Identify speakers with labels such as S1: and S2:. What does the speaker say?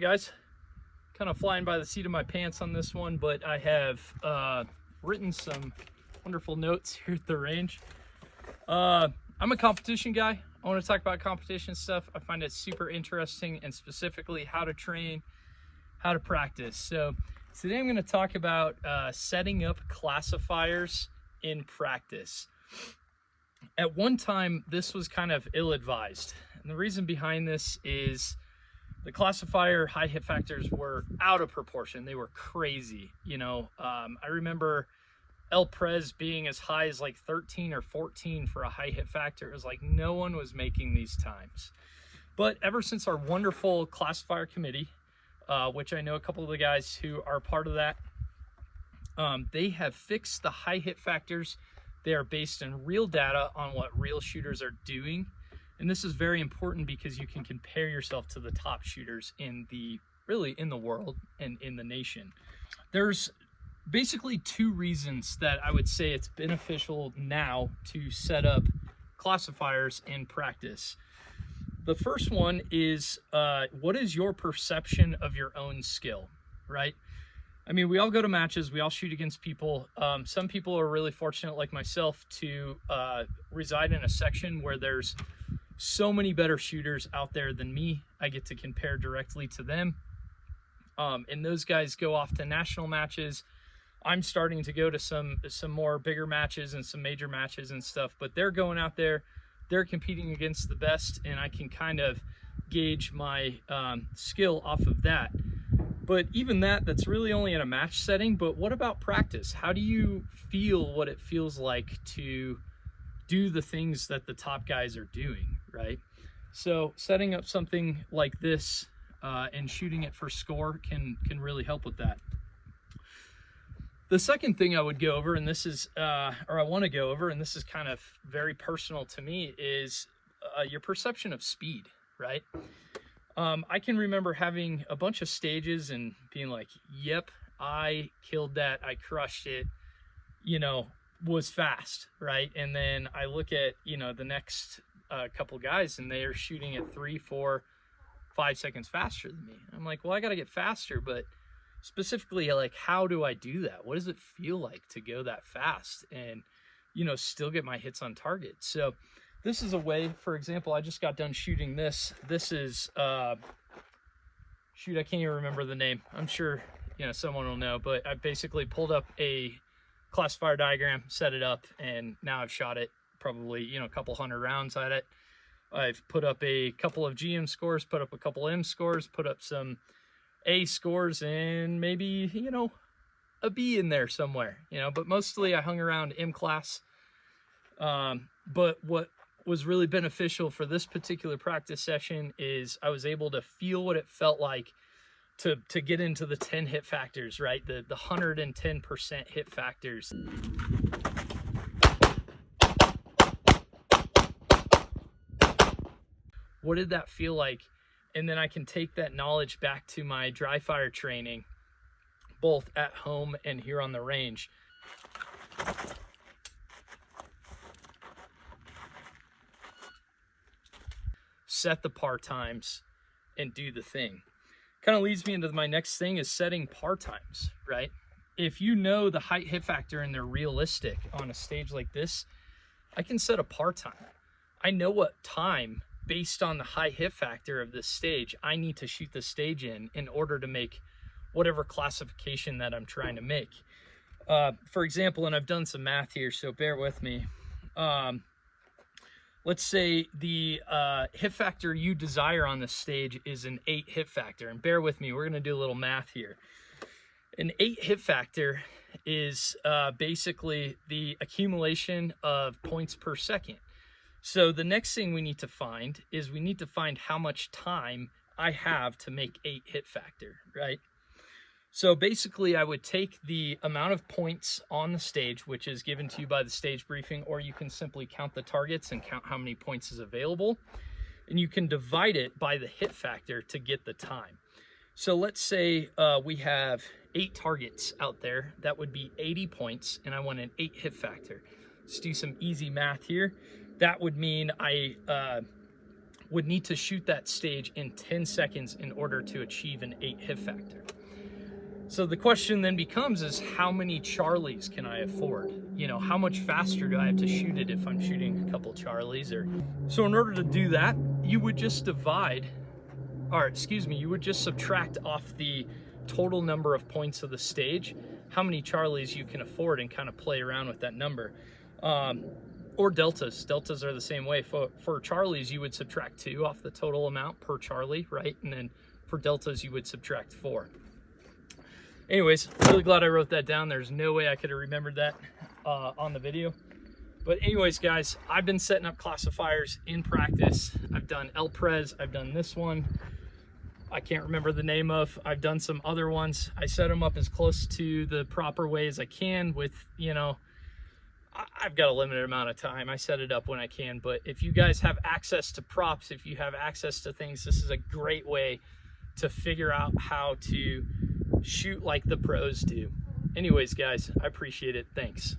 S1: Sorry guys, kind of flying by the seat of my pants on this one, but I have written some wonderful notes here at the range. I'm a competition guy. I want to talk about competition stuff. I find it super interesting, and specifically how to train, how to practice. So today I'm going to talk about setting up classifiers in practice. At one time, this was kind of ill-advised. And the reason behind this is the classifier high hit factors were out of proportion. They were crazy. I remember El Pres being as high as like 13 or 14 for a high hit factor. It was like no one was making these times. But ever since our wonderful classifier committee, which I know a couple of the guys who are part of that, they have fixed the high hit factors. They are based in real data on what real shooters are doing. And this is very important because you can compare yourself to the top shooters in the world and in the nation. There's basically two reasons that I would say it's beneficial now to set up classifiers in practice. The first one is what is your perception of your own skill, right? I mean, we all go to matches, we all shoot against people. Some people are really fortunate, like myself, to reside in a section where there's so many better shooters out there than me. I get to compare directly to them. And those guys go off to national matches. I'm starting to go to some more bigger matches and some major matches and stuff, but they're going out there, they're competing against the best, and I can kind of gauge my skill off of that. But even that's really only in a match setting. But what about practice? How do you feel what it feels like to do the things that the top guys are doing, right? So setting up something like this and shooting it for score can really help with that. The second thing I would go over, and this is, or I want to go over, and this is kind of very personal to me, is your perception of speed, right? I can remember having a bunch of stages and being like, yep, I killed that, I crushed it, was fast, right? And then I look at, the next couple guys and they are shooting at 3, 4, 5 seconds faster than me. I'm like, well, I got to get faster, but specifically, like, how do I do that? What does it feel like to go that fast and, still get my hits on target? So this is a way. For example, I just got done shooting this. This is, shoot, I can't even remember the name. I'm sure, someone will know, but I basically pulled up a classifier diagram, set it up, and now I've shot it probably, a couple hundred rounds at it. I've put up a couple of GM scores, put up a couple M scores, put up some A scores, and maybe, a B in there somewhere, but mostly I hung around M class. But what was really beneficial for this particular practice session is I was able to feel what it felt like to get into the 10 hit factors, right? The 110% hit factors. What did that feel like? And then I can take that knowledge back to my dry fire training, both at home and here on the range. Set the par times and do the thing. Kind of leads me into my next thing, is setting par times, right? If you know the height hit factor and they're realistic on a stage like this, I can set a par time. I know what time, based on the high hit factor of this stage, I need to shoot the stage in order to make whatever classification that I'm trying to make. For example, and I've done some math here, so bear with me. Let's say the hit factor you desire on this stage is an 8 hit factor. And bear with me, we're going to do a little math here. An 8 hit factor is basically the accumulation of points per second. So the next thing we need to find is we need to find how much time I have to make 8 hit factor, right? So basically, I would take the amount of points on the stage, which is given to you by the stage briefing, or you can simply count the targets and count how many points is available. And you can divide it by the hit factor to get the time. So let's say we have 8 targets out there. That would be 80 points, and I want an 8 hit factor. Let's do some easy math here. That would mean I would need to shoot that stage in 10 seconds in order to achieve an 8 hit factor. So the question then becomes is how many Charlies can I afford? You know, how much faster do I have to shoot it if I'm shooting a couple Charlies? So in order to do that, you would just you would just subtract off the total number of points of the stage, how many Charlies you can afford, and kind of play around with that number. Or deltas. Deltas are the same way. For Charlies, you would subtract 2 off the total amount per Charlie, right? And then for deltas, you would subtract 4. Anyways, really glad I wrote that down. There's no way I could have remembered that on the video. But anyways, guys, I've been setting up classifiers in practice. I've done LPRES. I've done this one. I can't remember the name of. I've done some other ones. I set them up as close to the proper way as I can with, you know, I've got a limited amount of time. I set it up when I can. But if you guys have access to props, if you have access to things, this is a great way to figure out how to shoot like the pros do. Anyways, guys, I appreciate it. Thanks.